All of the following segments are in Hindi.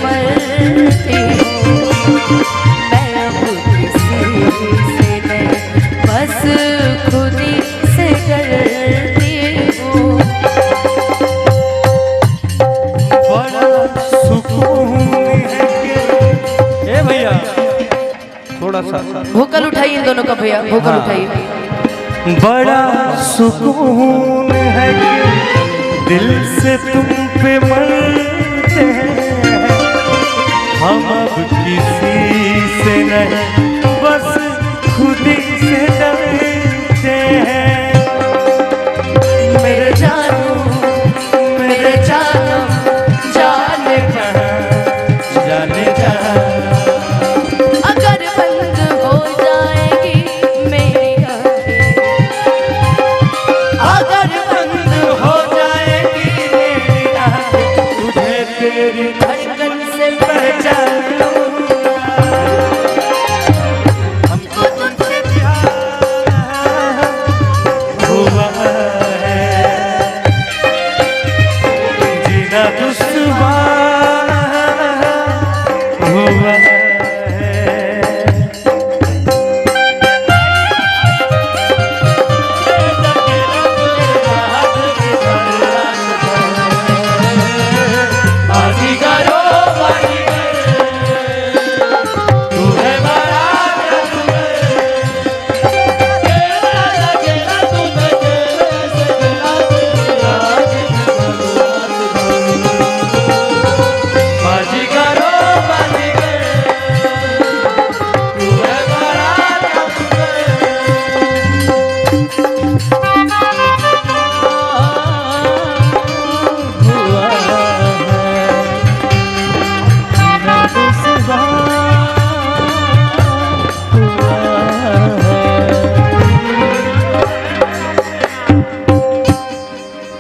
मरती हूँ। मैं अब किसी से नहीं, बस खुद ही से डरती हूँ। बड़ा सुकून है कि ए भैया थोड़ा सा भूकल उठाइए इन दोनों का भैया, भूकल हाँ। उठाइए। बड़ा सुकून है कि दिल से तुम पे मरते हैं। हम अब किसी से नहीं, बस खुद ही से डरते हैं। मेरे जानू मेरे जानम जाने जाने जा अगर बंद हो जाएगी मेरी आँखें, अगर बंद हो जाएगी मेरी आँखें, तुझे तेरी धड़कन से पहचान लूंगा। हमको तुझसे प्यार हुआ है, जीना दुश्वार हुआ है। बाजीगरो तू है बड़ा बाजीगरो तू है बड़ा हुआ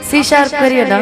सी शार्प करिए ना।